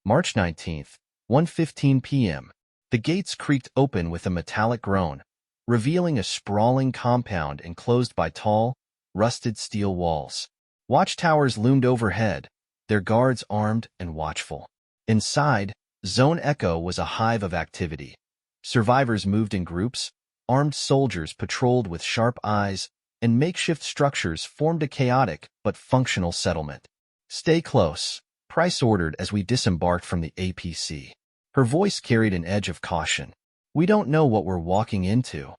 March 19th, 1:15 p.m. The gates creaked open with a metallic groan, revealing a sprawling compound enclosed by tall, rusted steel walls. Watchtowers loomed overhead, their guards armed and watchful. Inside, Zone Echo was a hive of activity. Survivors moved in groups, armed soldiers patrolled with sharp eyes, and makeshift structures formed a chaotic but functional settlement. "Stay close," Price ordered as we disembarked from the APC. Her voice carried an edge of caution. "We don't know what we're walking into."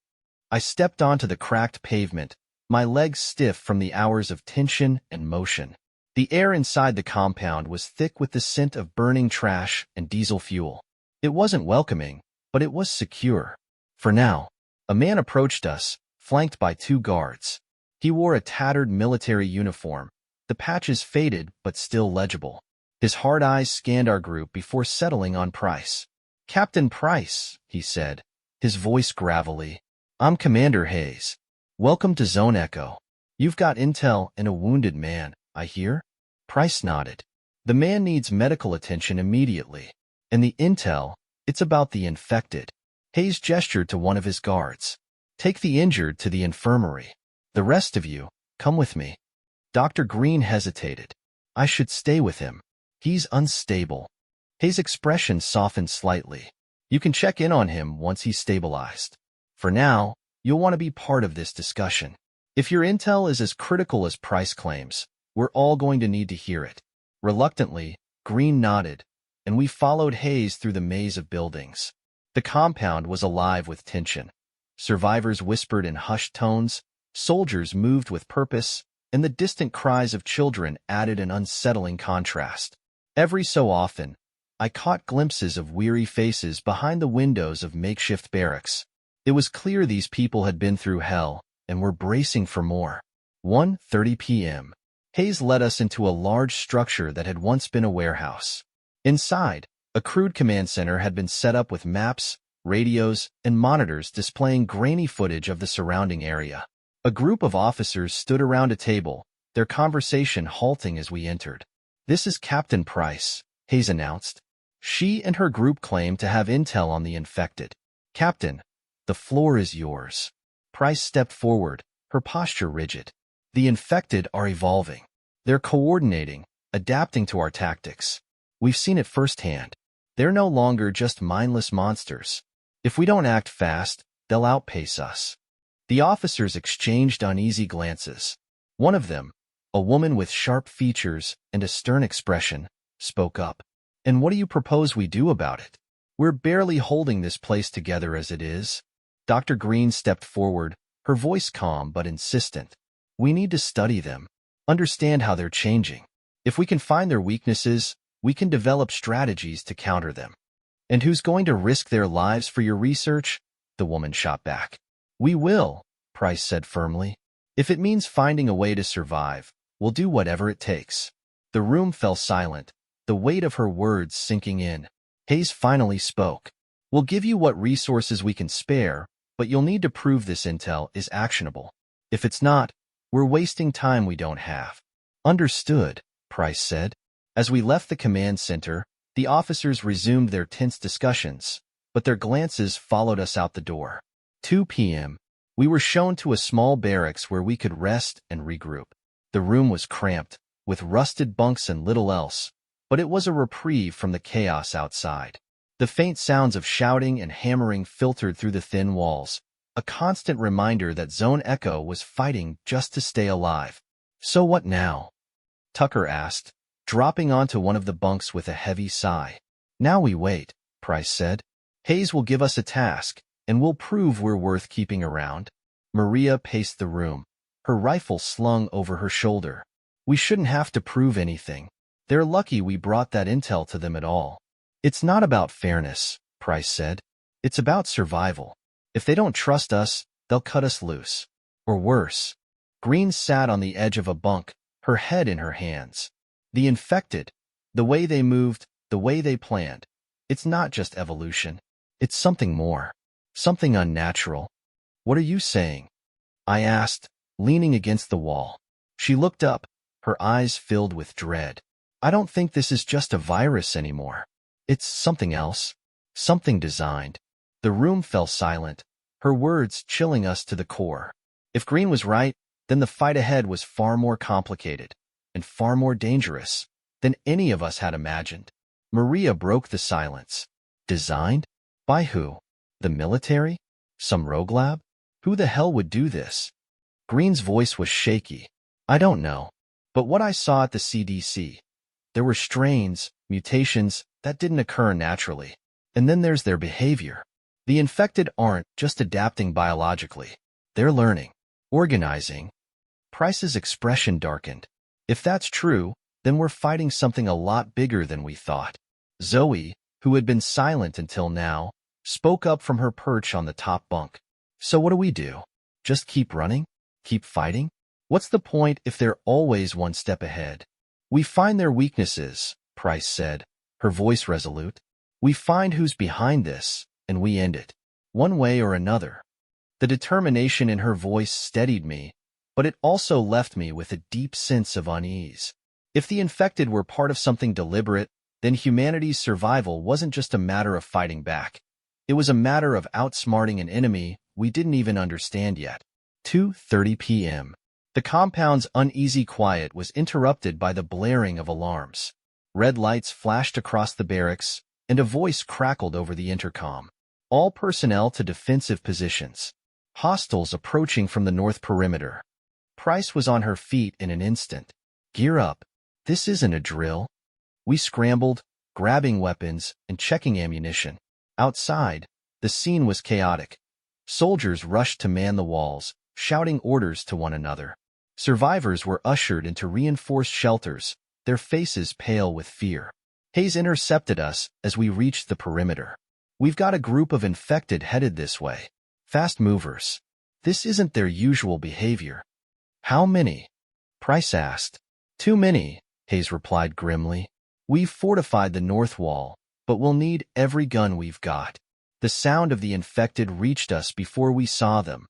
I stepped onto the cracked pavement, my legs stiff from the hours of tension and motion. The air inside the compound was thick with the scent of burning trash and diesel fuel. It wasn't welcoming, but it was secure. For now. A man approached us, flanked by two guards. He wore a tattered military uniform, the patches faded but still legible. His hard eyes scanned our group before settling on Price. "Captain Price," he said, his voice gravelly. "I'm Commander Hayes. Welcome to Zone Echo. You've got intel and a wounded man, I hear?" Price nodded. "The man needs medical attention immediately. And the intel, it's about the infected." Hayes gestured to one of his guards. "Take the injured to the infirmary. The rest of you, come with me." Dr. Green hesitated. "I should stay with him. He's unstable." Hayes' expression softened slightly. "You can check in on him once he's stabilized. For now, you'll want to be part of this discussion. If your intel is as critical as Price claims, we're all going to need to hear it." Reluctantly, Green nodded, and we followed Hayes through the maze of buildings. The compound was alive with tension. Survivors whispered in hushed tones, soldiers moved with purpose, and the distant cries of children added an unsettling contrast. Every so often, I caught glimpses of weary faces behind the windows of makeshift barracks. It was clear these people had been through hell and were bracing for more. 1:30 p.m. Hayes led us into a large structure that had once been a warehouse. Inside, a crude command center had been set up with maps, radios, and monitors displaying grainy footage of the surrounding area. A group of officers stood around a table, their conversation halting as we entered. "This is Captain Price," Hayes announced. "She and her group claim to have intel on the infected. Captain, the floor is yours." Price stepped forward, her posture rigid. "The infected are evolving. They're coordinating, adapting to our tactics. We've seen it firsthand. They're no longer just mindless monsters. If we don't act fast, they'll outpace us." The officers exchanged uneasy glances. One of them, a woman with sharp features and a stern expression, spoke up. "And what do you propose we do about it? We're barely holding this place together as it is." Dr. Green stepped forward, her voice calm but insistent. "We need to study them, understand how they're changing. If we can find their weaknesses, we can develop strategies to counter them." "And who's going to risk their lives for your research?" the woman shot back. "We will," Price said firmly. "If it means finding a way to survive, we'll do whatever it takes." The room fell silent, the weight of her words sinking in. Hayes finally spoke. "We'll give you what resources we can spare, but you'll need to prove this intel is actionable. If it's not, we're wasting time we don't have." "Understood," Price said. As we left the command center, the officers resumed their tense discussions, but their glances followed us out the door. 2 p.m. We were shown to a small barracks where we could rest and regroup. The room was cramped, with rusted bunks and little else, but it was a reprieve from the chaos outside. The faint sounds of shouting and hammering filtered through the thin walls, a constant reminder that Zone Echo was fighting just to stay alive. "So what now?" Tucker asked, dropping onto one of the bunks with a heavy sigh. "Now we wait," Price said. "Hayes will give us a task, and we'll prove we're worth keeping around." Maria paced the room, her rifle slung over her shoulder. "We shouldn't have to prove anything. They're lucky we brought that intel to them at all." "It's not about fairness," Price said. "It's about survival. If they don't trust us, they'll cut us loose. Or worse." Green sat on the edge of a bunk, her head in her hands. "The infected, the way they moved, the way they planned. It's not just evolution. It's something more. Something unnatural." "What are you saying?" I asked, leaning against the wall. She looked up, her eyes filled with dread. "I don't think this is just a virus anymore. It's something else. Something designed. The room fell silent, her words chilling us to the core. If Green was right, then the fight ahead was far more complicated and far more dangerous than any of us had imagined. Maria broke the silence. Designed? By who? The military? Some rogue lab? Who the hell would do this? Green's voice was shaky. I don't know. But what I saw at the CDC, there were strains, mutations that didn't occur naturally. And then there's their behavior. The infected aren't just adapting biologically. They're learning, organizing. Price's expression darkened. If that's true, then we're fighting something a lot bigger than we thought. Zoe, who had been silent until now, spoke up from her perch on the top bunk. So what do we do? Just keep running? Keep fighting? What's the point if they're always one step ahead? We find their weaknesses, Price said, her voice resolute. We find who's behind this, and we end it. One way or another. The determination in her voice steadied me, but it also left me with a deep sense of unease. If the infected were part of something deliberate, then humanity's survival wasn't just a matter of fighting back. It was a matter of outsmarting an enemy we didn't even understand yet. 2:30 p.m. The compound's uneasy quiet was interrupted by the blaring of alarms. Red lights flashed across the barracks, and a voice crackled over the intercom. All personnel to defensive positions. Hostiles approaching from the north perimeter. Price was on her feet in an instant. Gear up. This isn't a drill. We scrambled, grabbing weapons and checking ammunition. Outside, the scene was chaotic. Soldiers rushed to man the walls, shouting orders to one another. Survivors were ushered into reinforced shelters, their faces pale with fear. Hayes intercepted us as we reached the perimeter. We've got a group of infected headed this way. Fast movers. This isn't their usual behavior. How many? Price asked. Too many, Hayes replied grimly. We've fortified the north wall, but we'll need every gun we've got. The sound of the infected reached us before we saw them,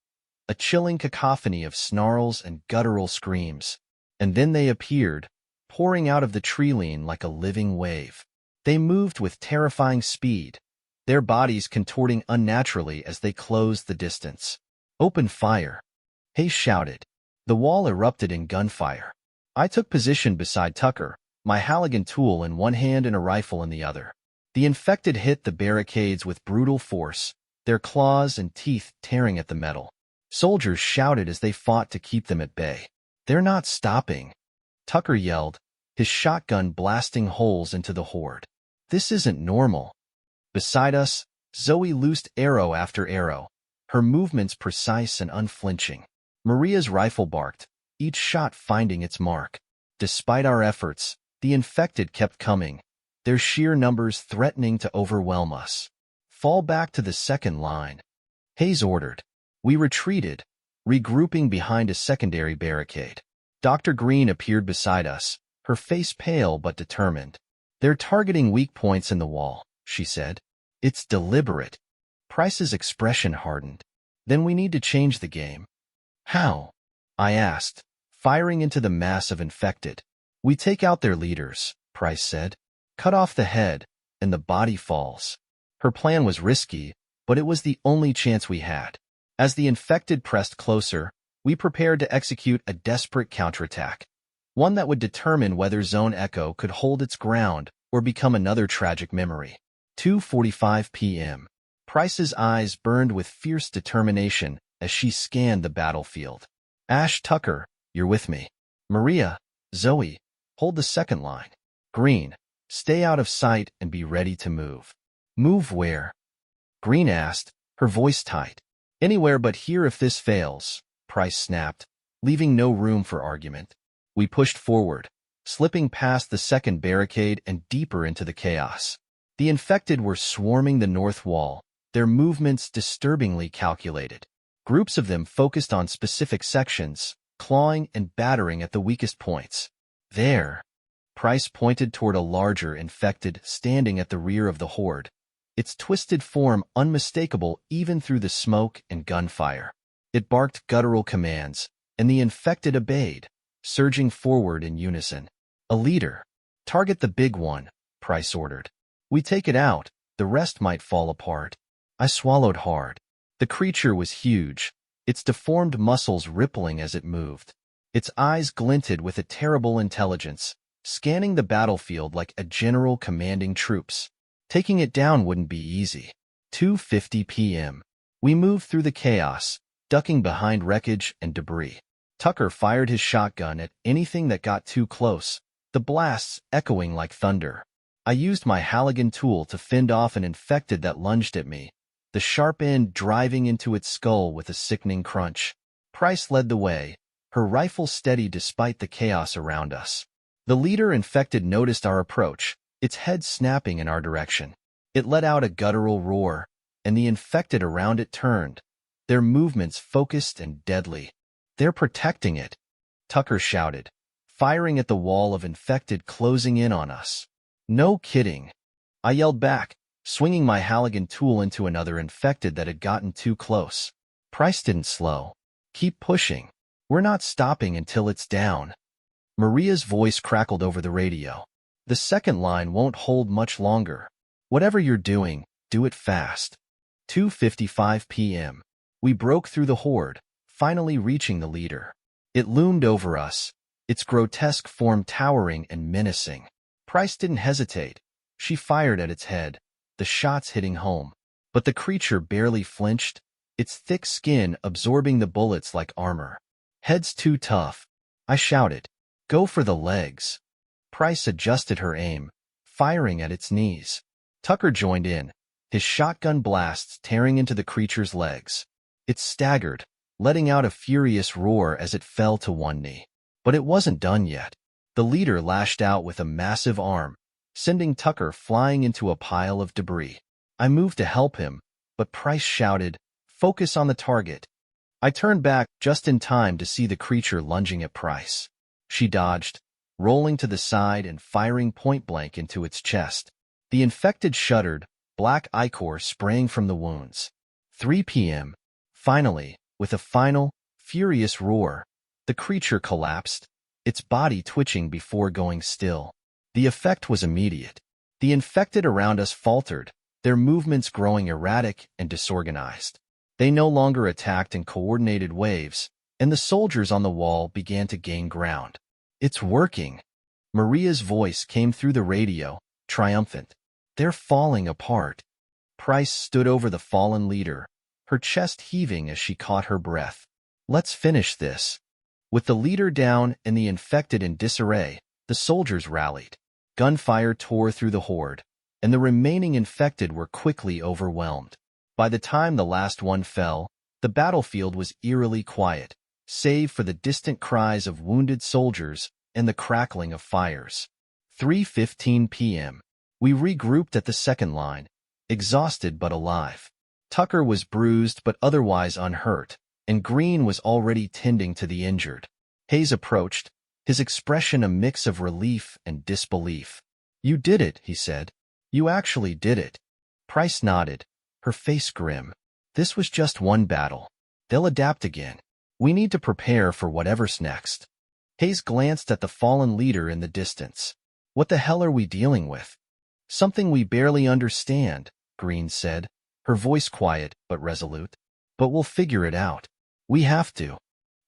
a chilling cacophony of snarls and guttural screams. And then they appeared, pouring out of the tree line like a living wave. They moved with terrifying speed, their bodies contorting unnaturally as they closed the distance. Open fire, Hayes shouted. The wall erupted in gunfire. I took position beside Tucker, my Halligan tool in one hand and a rifle in the other. The infected hit the barricades with brutal force, their claws and teeth tearing at the metal. Soldiers shouted as they fought to keep them at bay. They're not stopping, Tucker yelled, his shotgun blasting holes into the horde. This isn't normal. Beside us, Zoe loosed arrow after arrow, her movements precise and unflinching. Maria's rifle barked, each shot finding its mark. Despite our efforts, the infected kept coming, their sheer numbers threatening to overwhelm us. Fall back to the second line, Hayes ordered. We retreated, regrouping behind a secondary barricade. Dr. Green appeared beside us, her face pale but determined. They're targeting weak points in the wall, she said. It's deliberate. Price's expression hardened. Then we need to change the game. How? I asked, firing into the mass of infected. We take out their leaders, Price said. Cut off the head, and the body falls. Her plan was risky, but it was the only chance we had. As the infected pressed closer, we prepared to execute a desperate counterattack, one that would determine whether Zone Echo could hold its ground or become another tragic memory. 2:45 p.m. Price's eyes burned with fierce determination as she scanned the battlefield. Ash, Tucker, you're with me. Maria, Zoe, hold the second line. Green, stay out of sight and be ready to move. Move where? Green asked, her voice tight. Anywhere but here if this fails, Price snapped, leaving no room for argument. We pushed forward, slipping past the second barricade and deeper into the chaos. The infected were swarming the north wall, their movements disturbingly calculated. Groups of them focused on specific sections, clawing and battering at the weakest points. There, Price pointed toward a larger infected standing at the rear of the horde, its twisted form unmistakable even through the smoke and gunfire. It barked guttural commands, and the infected obeyed, surging forward in unison. A leader. Target the big one, Price ordered. We take it out, the rest might fall apart. I swallowed hard. The creature was huge, its deformed muscles rippling as it moved. Its eyes glinted with a terrible intelligence, scanning the battlefield like a general commanding troops. Taking it down wouldn't be easy. 2:50 p.m. We moved through the chaos, ducking behind wreckage and debris. Tucker fired his shotgun at anything that got too close, the blasts echoing like thunder. I used my Halligan tool to fend off an infected that lunged at me, the sharp end driving into its skull with a sickening crunch. Price led the way, her rifle steady despite the chaos around us. The leader infected noticed our approach, its head snapping in our direction. It let out a guttural roar, and the infected around it turned, their movements focused and deadly. "They're protecting it," Tucker shouted, firing at the wall of infected closing in on us. "No kidding," I yelled back, swinging my Halligan tool into another infected that had gotten too close. Price didn't slow. "Keep pushing. We're not stopping until it's down." Maria's voice crackled over the radio. "The second line won't hold much longer. Whatever you're doing, do it fast." 2:55 p.m. We broke through the horde, finally reaching the leader. It loomed over us, its grotesque form towering and menacing. Price didn't hesitate. She fired at its head, the shots hitting home. But the creature barely flinched, its thick skin absorbing the bullets like armor. "Head's too tough," I shouted. "Go for the legs." Price adjusted her aim, firing at its knees. Tucker joined in, his shotgun blasts tearing into the creature's legs. It staggered, letting out a furious roar as it fell to one knee. But it wasn't done yet. The leader lashed out with a massive arm, sending Tucker flying into a pile of debris. I moved to help him, but Price shouted, "Focus on the target." I turned back just in time to see the creature lunging at Price. She dodged, rolling to the side and firing point-blank into its chest. The infected shuddered, black ichor spraying from the wounds. 3 p.m. Finally, with a final, furious roar, the creature collapsed, its body twitching before going still. The effect was immediate. The infected around us faltered, their movements growing erratic and disorganized. They no longer attacked in coordinated waves, and the soldiers on the wall began to gain ground. "It's working." Maria's voice came through the radio, triumphant. "They're falling apart." Price stood over the fallen leader, her chest heaving as she caught her breath. "Let's finish this." With the leader down and the infected in disarray, the soldiers rallied. Gunfire tore through the horde, and the remaining infected were quickly overwhelmed. By the time the last one fell, the battlefield was eerily quiet, save for the distant cries of wounded soldiers and the crackling of fires. 3:15 p.m. We regrouped at the second line, exhausted but alive. Tucker was bruised but otherwise unhurt, and Green was already tending to the injured. Hayes approached, his expression a mix of relief and disbelief. "You did it," he said. "You actually did it." Price nodded, her face grim. "This was just one battle. They'll adapt again. We need to prepare for whatever's next." Hayes glanced at the fallen leader in the distance. "What the hell are we dealing with?" "Something we barely understand," Green said, her voice quiet but resolute. "But we'll figure it out. We have to."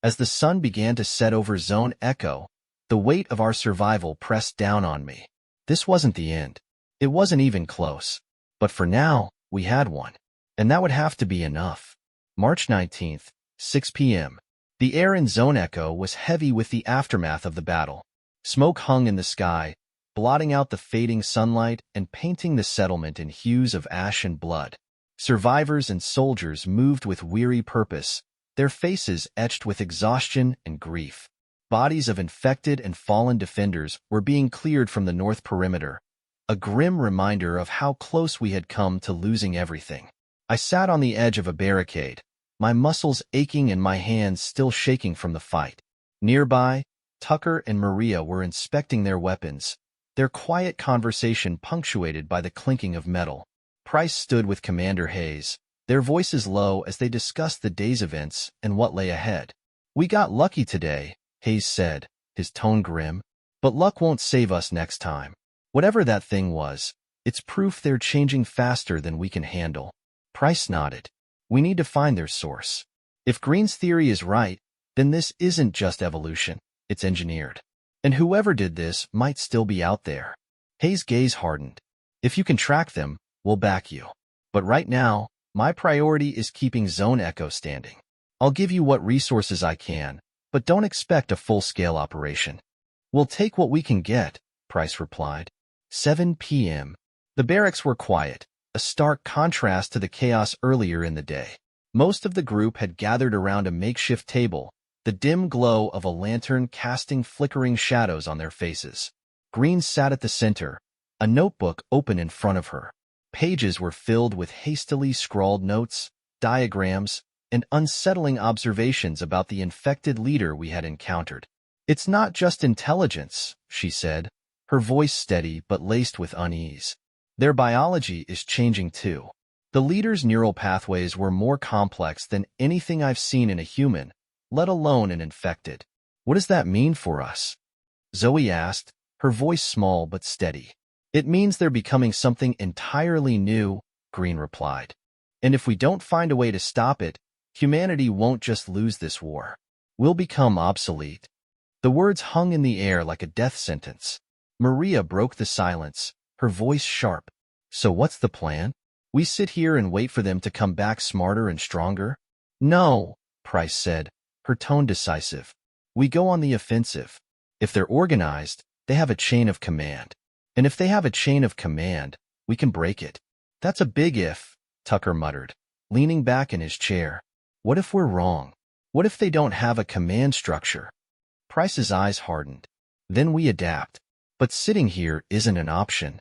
As the sun began to set over Zone Echo, the weight of our survival pressed down on me. This wasn't the end. It wasn't even close. But for now, we had one. And that would have to be enough. March 19th, 6 p.m. The air in Zone Echo was heavy with the aftermath of the battle. Smoke hung in the sky, blotting out the fading sunlight and painting the settlement in hues of ash and blood. Survivors and soldiers moved with weary purpose, their faces etched with exhaustion and grief. Bodies of infected and fallen defenders were being cleared from the north perimeter, a grim reminder of how close we had come to losing everything. I sat on the edge of a barricade, my muscles aching and my hands still shaking from the fight. Nearby, Tucker and Maria were inspecting their weapons, their quiet conversation punctuated by the clinking of metal. Price stood with Commander Hayes, their voices low as they discussed the day's events and what lay ahead. "We got lucky today," Hayes said, his tone grim, "but luck won't save us next time. Whatever that thing was, It's proof they're changing faster than we can handle. Price nodded. We need to find their source. If Green's theory is right, then this isn't just evolution, it's engineered. And whoever did this might still be out there. Hayes' gaze hardened. If you can track them, we'll back you. But right now, my priority is keeping Zone Echo standing. I'll give you what resources I can, but don't expect a full-scale operation. We'll take what we can get, Price replied. 7 p.m. The barracks were quiet, a stark contrast to the chaos earlier in the day. Most of the group had gathered around a makeshift table, the dim glow of a lantern casting flickering shadows on their faces. Green sat at the center, a notebook open in front of her. Pages were filled with hastily scrawled notes, diagrams, and unsettling observations about the infected leader we had encountered. It's not just intelligence, she said, her voice steady but laced with unease. Their biology is changing too. The leader's neural pathways were more complex than anything I've seen in a human, let alone an infected. What does that mean for us? Zoe asked, her voice small but steady. It means they're becoming something entirely new, Green replied. And if we don't find a way to stop it, humanity won't just lose this war. We'll become obsolete. The words hung in the air like a death sentence. Maria broke the silence, her voice sharp. So what's the plan? We sit here and wait for them to come back smarter and stronger? No, Price said, her tone decisive. We go on the offensive. If they're organized, they have a chain of command. And if they have a chain of command, we can break it. That's a big if, Tucker muttered, leaning back in his chair. What if we're wrong? What if they don't have a command structure? Price's eyes hardened. Then we adapt. But sitting here isn't an option.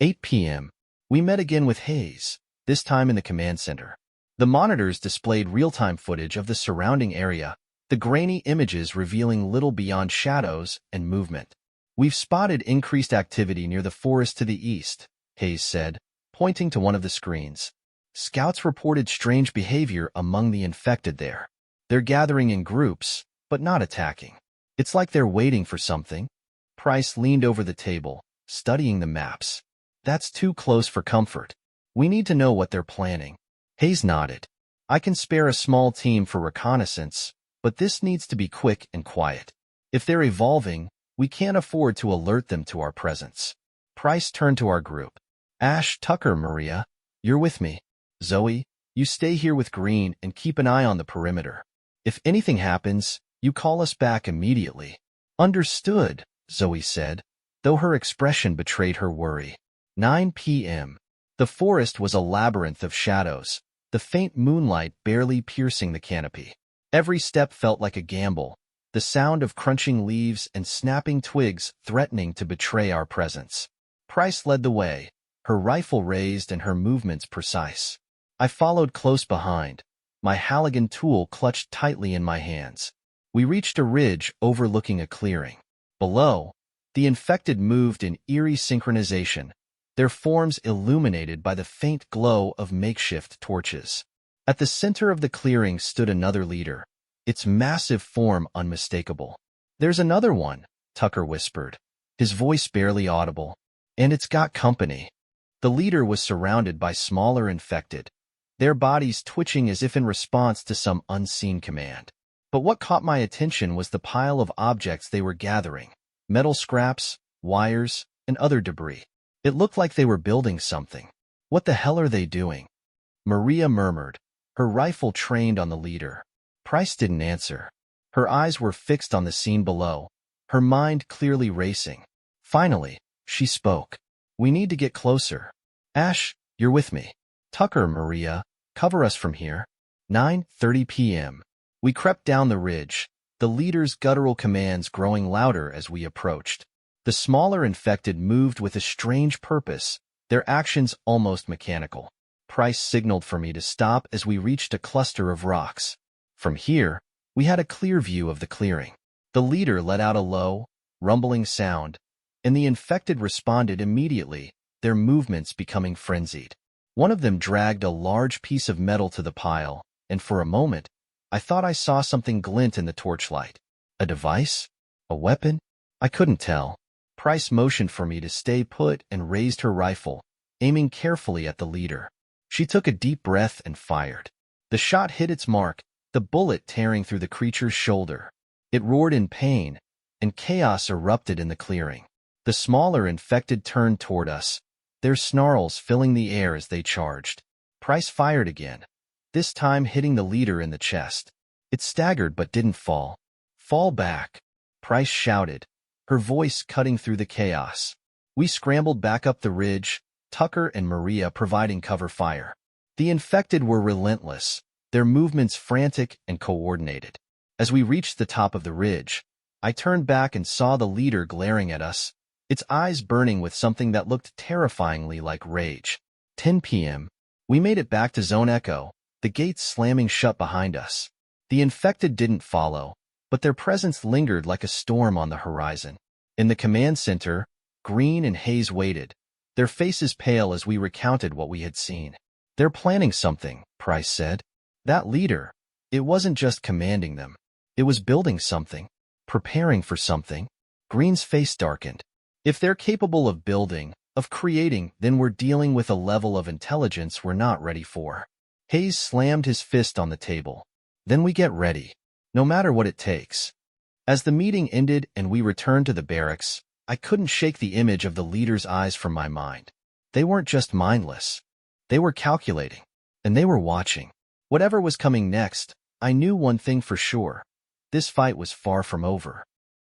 8 p.m. We met again with Hayes, this time in the command center. The monitors displayed real-time footage of the surrounding area, the grainy images revealing little beyond shadows and movement. We've spotted increased activity near the forest to the east, Hayes said, pointing to one of the screens. Scouts reported strange behavior among the infected there. They're gathering in groups, but not attacking. It's like they're waiting for something. Price leaned over the table, studying the maps. That's too close for comfort. We need to know what they're planning. Hayes nodded. I can spare a small team for reconnaissance, but this needs to be quick and quiet. If they're evolving, we can't afford to alert them to our presence. Price turned to our group. Ash, Tucker, Maria, you're with me. Zoe, you stay here with Green and keep an eye on the perimeter. If anything happens, you call us back immediately. Understood, Zoe said, though her expression betrayed her worry. 9 p.m. The forest was a labyrinth of shadows, the faint moonlight barely piercing the canopy. Every step felt like a gamble, the sound of crunching leaves and snapping twigs threatening to betray our presence. Price led the way, her rifle raised and her movements precise. I followed close behind, my Halligan tool clutched tightly in my hands. We reached a ridge overlooking a clearing. Below, the infected moved in eerie synchronization, their forms illuminated by the faint glow of makeshift torches. At the center of the clearing stood another leader, its massive form unmistakable. There's another one, Tucker whispered, his voice barely audible. And it's got company. The leader was surrounded by smaller infected, their bodies twitching as if in response to some unseen command. But what caught my attention was the pile of objects they were gathering, metal scraps, wires, and other debris. It looked like they were building something. What the hell are they doing? Maria murmured, her rifle trained on the leader. Price didn't answer. Her eyes were fixed on the scene below, her mind clearly racing. Finally, she spoke. We need to get closer. Ash, you're with me. Tucker, Maria, cover us from here. 9:30 p.m. We crept down the ridge, the leader's guttural commands growing louder as we approached. The smaller infected moved with a strange purpose, their actions almost mechanical. Price signaled for me to stop as we reached a cluster of rocks. From here, we had a clear view of the clearing. The leader let out a low, rumbling sound, and the infected responded immediately, their movements becoming frenzied. One of them dragged a large piece of metal to the pile, and for a moment, I thought I saw something glint in the torchlight. A device? A weapon? I couldn't tell. Price motioned for me to stay put and raised her rifle, aiming carefully at the leader. She took a deep breath and fired. The shot hit its mark, the bullet tearing through the creature's shoulder. It roared in pain, and chaos erupted in the clearing. The smaller infected turned toward us, their snarls filling the air as they charged. Price fired again, this time hitting the leader in the chest. It staggered but didn't fall. "Fall back," Price shouted, her voice cutting through the chaos. We scrambled back up the ridge, Tucker and Maria providing cover fire. The infected were relentless, their movements frantic and coordinated. As we reached the top of the ridge, I turned back and saw the leader glaring at us, its eyes burning with something that looked terrifyingly like rage. 10 p.m. We made it back to Zone Echo, the gates slamming shut behind us. The infected didn't follow, but their presence lingered like a storm on the horizon. In the command center, Green and Hayes waited, their faces pale as we recounted what we had seen. "They're planning something," Price said. "That leader, it wasn't just commanding them. It was building something, preparing for something." Green's face darkened. "If they're capable of building, of creating, then we're dealing with a level of intelligence we're not ready for." Hayes slammed his fist on the table. "Then we get ready, no matter what it takes." As the meeting ended and we returned to the barracks, I couldn't shake the image of the leader's eyes from my mind. They weren't just mindless. They were calculating, and they were watching. Whatever was coming next, I knew one thing for sure. This fight was far from over.